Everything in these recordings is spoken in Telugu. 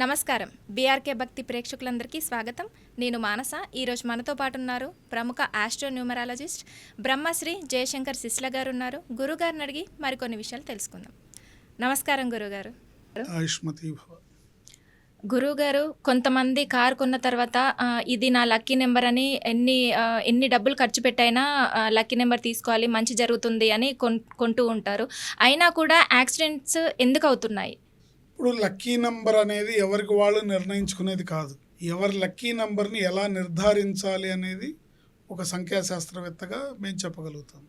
నమస్కారం. బీఆర్కే భక్తి ప్రేక్షకులందరికీ స్వాగతం. నేను మానస. ఈరోజు మనతో పాటు ఉన్నారు ప్రముఖ ఆస్ట్రో న్యూమరాలజిస్ట్ బ్రహ్మశ్రీ జయశంకర్ సిస్ల గారు ఉన్నారు. గురుగారిని అడిగి మరికొన్ని విషయాలు తెలుసుకుందాం. నమస్కారం గురుగారు. ఆయుష్మతి భవ. గురుగారు, కొంతమంది కారు కొన్న తర్వాత ఇది నా లక్కీ నెంబర్ అని ఎన్ని డబ్బులు ఖర్చు పెట్టైనా లక్కీ నెంబర్ తీసుకోవాలి, మంచి జరుగుతుంది అని కొంటూ ఉంటారు. అయినా కూడా యాక్సిడెంట్స్ ఎందుకు అవుతున్నాయి? ఇప్పుడు లక్కీ నంబర్ అనేది ఎవరికి వాళ్ళు నిర్ణయించుకునేది కాదు. ఎవరి లక్కీ నంబర్ని ఎలా నిర్ధారించాలి అనేది ఒక సంఖ్యాశాస్త్రవేత్తగా మేము చెప్పగలుగుతాం.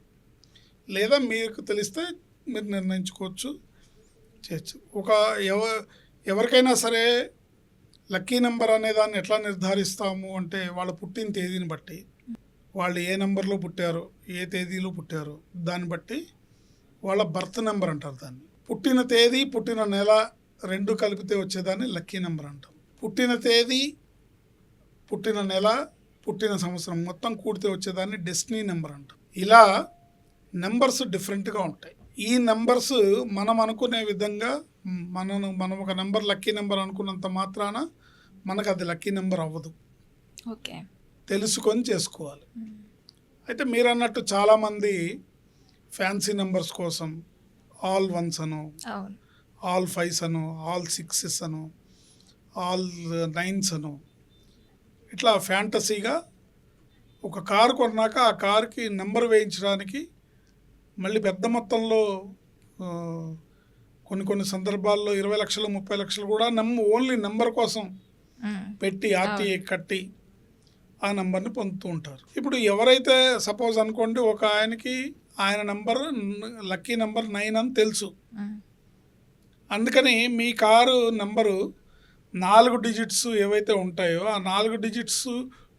లేదా మీకు తెలిస్తే మీరు నిర్ణయించుకోవచ్చు, చేయొచ్చు. ఎవరికైనా సరే లక్కీ నెంబర్ అనే దాన్ని ఎట్లా నిర్ధారిస్తాము అంటే వాళ్ళ పుట్టిన తేదీని బట్టి, వాళ్ళు ఏ నెంబర్లో పుట్టారో, ఏ తేదీలో పుట్టారో దాన్ని బట్టి వాళ్ళ బర్త్ నెంబర్ అంటారు. దాన్ని పుట్టిన తేదీ, పుట్టిన నెల రెండు కలిపితే వచ్చేదాన్ని లక్కీ నెంబర్ అంటాం. పుట్టిన తేదీ, పుట్టిన నెల, పుట్టిన సంవత్సరం మొత్తం కూడితే వచ్చేదాన్ని డెస్టినీ నెంబర్ అంటాం. ఇలా నెంబర్స్ డిఫరెంట్గా ఉంటాయి. ఈ నెంబర్స్ మనం అనుకునే విధంగా మనం ఒక నెంబర్ లక్కీ నెంబర్ అనుకున్నంత మాత్రాన మనకు అది లక్కీ నెంబర్ అవ్వదు. ఓకే, తెలుసుకొని చేసుకోవాలి. అయితే మీరు అన్నట్టు చాలామంది ఫ్యాన్సీ నెంబర్స్ కోసం ఆల్ వన్స్ అను, ఆల్ ఫైవ్స్ అను, ఆల్ సిక్సెస్ అను, ఆల్ నైన్స్ అను, ఇట్లా ఫ్యాంటసీగా ఒక కారు కొన్నాక ఆ కారుకి నెంబర్ వేయించడానికి మళ్ళీ పెద్ద మొత్తంలో కొన్ని సందర్భాల్లో 20 లక్షలు 30 లక్షలు కూడా ఓన్లీ నెంబర్ కోసం పెట్టి ఆర్టీఏ కట్టి ఆ నెంబర్ని పొందుతూ ఉంటారు. ఇప్పుడు ఎవరైతే సపోజ్ అనుకోండి, ఒక ఆయనకి ఆయన నెంబర్ లక్కీ నెంబర్ 9 అని తెలుసు. అందుకని మీ కారు నెంబరు 4 డిజిట్స్ ఏవైతే ఉంటాయో ఆ 4 డిజిట్స్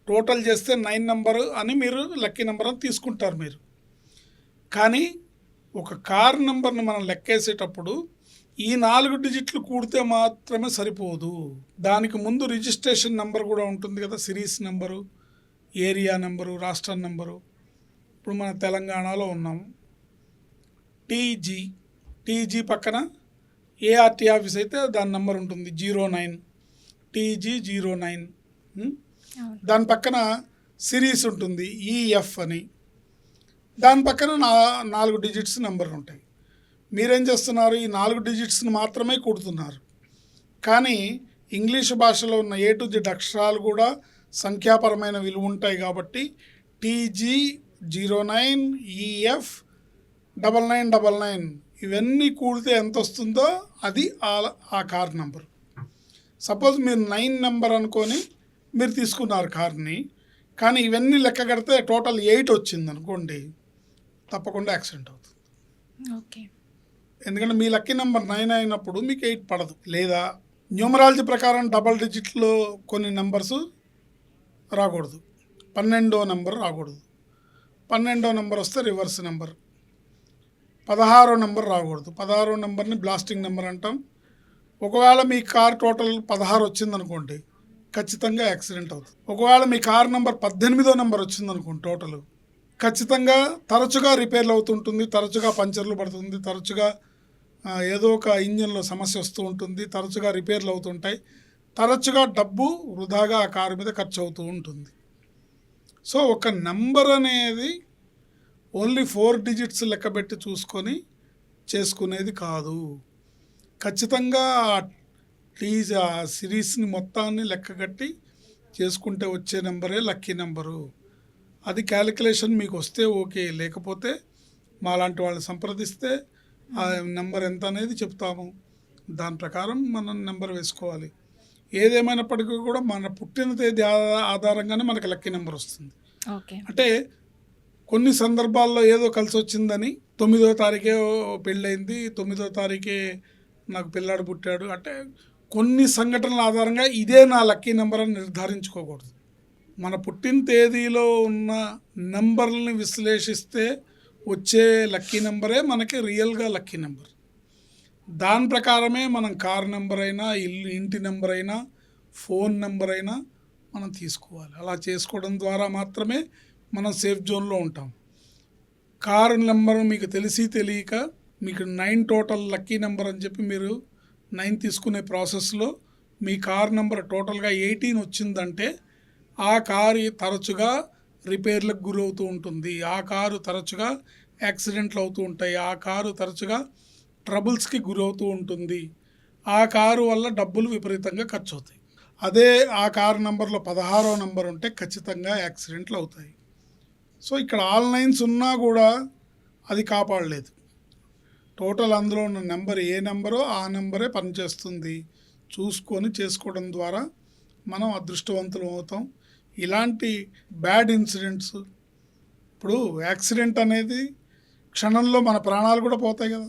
టోటల్ చేస్తే 9 నెంబరు అని మీరు లక్కీ నెంబర్ అని తీసుకుంటారు మీరు. కానీ ఒక కార్ నెంబర్ని మనం లెక్కేసేటప్పుడు ఈ 4 డిజిట్లు కూడితే మాత్రమే సరిపోదు. దానికి ముందు రిజిస్ట్రేషన్ నెంబర్ కూడా ఉంటుంది కదా, సిరీస్ నెంబరు, ఏరియా నెంబరు, రాష్ట్రం నెంబరు. ఇప్పుడు మన తెలంగాణలో ఉన్నాము, టీజీ పక్కన ఏఆర్టీ ఆఫీస్ అయితే దాని నెంబర్ ఉంటుంది 09 TG 09. దాని పక్కన సిరీస్ ఉంటుంది ఈఎఫ్ అని. దాని పక్కన 4 డిజిట్స్ నెంబర్లు ఉంటాయి. మీరేం చేస్తున్నారు, ఈ 4 డిజిట్స్ని మాత్రమే కూడుతున్నారు. కానీ ఇంగ్లీష్ భాషలో ఉన్న A to Z అక్షరాలు కూడా సంఖ్యాపరమైన విలువ ఉంటాయి. కాబట్టి TG 09 EF 9999 ఇవన్నీ కూడితే ఎంత వస్తుందో అది ఆ కార్ నెంబర్. సపోజ్ మీరు 9 నెంబర్ అనుకొని మీరు తీసుకున్నారు కార్ని, కానీ ఇవన్నీ లెక్క కడితే టోటల్ 8 వచ్చింది అనుకోండి, తప్పకుండా యాక్సిడెంట్ అవుతుంది. ఓకే, ఎందుకంటే మీ లక్కీ నెంబర్ 9 అయినప్పుడు మీకు 8 పడదు. లేదా న్యూమరాలజీ ప్రకారం డబల్ డిజిట్లో కొన్ని నెంబర్స్ రాకూడదు, 12వ నెంబర్ రాకూడదు. 12వ నెంబర్ వస్తే రివర్స్ నెంబర్. 16వ నెంబర్ రాకూడదు. 16వ నెంబర్ని బ్లాస్టింగ్ నెంబర్ అంటాం. ఒకవేళ మీ కార్ టోటల్ 16 వచ్చిందనుకోండి, ఖచ్చితంగా యాక్సిడెంట్ అవుతుంది. ఒకవేళ మీ కార్ నెంబర్ 18వ నెంబర్ వచ్చిందనుకోండి, టోటల్ ఖచ్చితంగా తరచుగా రిపేర్లు అవుతుంటుంది, తరచుగా పంచర్లు పడుతుంది, తరచుగా ఏదో ఒక ఇంజన్లో సమస్య వస్తూ ఉంటుంది, తరచుగా రిపేర్లు అవుతుంటాయి, తరచుగా డబ్బు వృధాగా ఆ కారు మీద ఖర్చు అవుతూ ఉంటుంది. సో ఒక నెంబర్ అనేది ఓన్లీ 4 డిజిట్స్ లెక్కబెట్టి చూసుకొని చేసుకునేది కాదు. ఖచ్చితంగా ఆ సిరీస్ని మొత్తాన్ని లెక్కగట్టి చేసుకుంటే వచ్చే నెంబరే లక్కీ నెంబరు. అది క్యాలిక్యులేషన్ మీకు వస్తే ఓకే, లేకపోతే మాలాంటి వాళ్ళు సంప్రదిస్తే ఆ నెంబర్ ఎంత అనేది చెప్తాము. దాని ప్రకారం మనం నెంబర్ వేసుకోవాలి. ఏదేమైనప్పటికీ కూడా మన పుట్టిన తేదీ ఆధారంగానే మనకి లక్కీ నెంబర్ వస్తుంది. అంటే కొన్ని సందర్భాల్లో ఏదో కలిసి వచ్చిందని 9వ తారీఖే పెళ్ళయింది, 9వ తారీఖే నాకు పిల్లాడు పుట్టాడు అంటే కొన్ని సంఘటనల ఆధారంగా ఇదే నా లక్కీ నెంబర్ అని నిర్ధారించుకోకూడదు. మన పుట్టిన తేదీలో ఉన్న నెంబర్ని విశ్లేషిస్తే వచ్చే లక్కీ నెంబరే మనకి రియల్గా లక్కీ నెంబర్. దాని ప్రకారమే మనం కార్ నెంబర్ అయినా, ఇంటి నెంబర్ అయినా, ఫోన్ నెంబర్ అయినా మనం తీసుకోవాలి. అలా చేసుకోవడం ద్వారా మాత్రమే మనం సేఫ్ జోన్లో ఉంటాం. కారు నెంబర్ మీకు తెలియక మీకు 9 టోటల్ లక్కీ నెంబర్ అని చెప్పి మీరు 9 తీసుకునే ప్రాసెస్లో మీ కార్ నెంబర్ టోటల్గా 18 వచ్చిందంటే ఆ కారు తరచుగా రిపేర్లకు గురవుతూ ఉంటుంది, ఆ కారు తరచుగా యాక్సిడెంట్లు అవుతూ ఉంటాయి, ఆ కారు తరచుగా ట్రబుల్స్కి గురవుతూ ఉంటుంది, ఆ కారు వల్ల డబ్బులు విపరీతంగా ఖర్చు అవుతాయి. అదే ఆ కారు నెంబర్లో 16వ నెంబర్ ఉంటే ఖచ్చితంగా యాక్సిడెంట్లు అవుతాయి. సో ఇక్కడ ఆల్ నైన్స్ ఉన్నా కూడా అది కాపాడలేదు. టోటల్ అందులో ఉన్న నెంబర్ ఏ నెంబరో ఆ నెంబరే పనిచేస్తుంది. చూసుకొని చేసుకోవడం ద్వారా మనం అదృష్టవంతులం అవుతాం. ఇలాంటి బ్యాడ్ ఇన్సిడెంట్స్, ఇప్పుడు యాక్సిడెంట్ అనేది క్షణంలో మన ప్రాణాలు కూడా పోతాయి కదా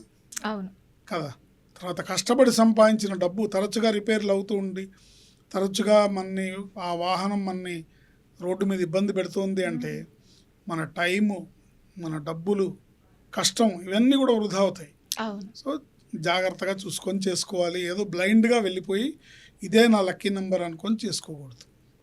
అవును. కదా తర్వాత కష్టపడి సంపాదించిన డబ్బు తరచుగా రిపేర్లు అవుతూ ఉండి తరచుగా మనని ఆ వాహనం మనని రోడ్డు మీద ఇబ్బంది పెడుతుంది అంటే మన టైము, మన డబ్బులు, కష్టం ఇవన్నీ కూడా వృధా అవుతాయి. అవును. సో జాగ్రత్తగా చూసుకొని చేసుకోవాలి. ఏదో బ్లైండ్గా వెళ్ళిపోయి ఇదే నా లక్కీ నెంబర్ అనుకొని చేసుకోకూడదు.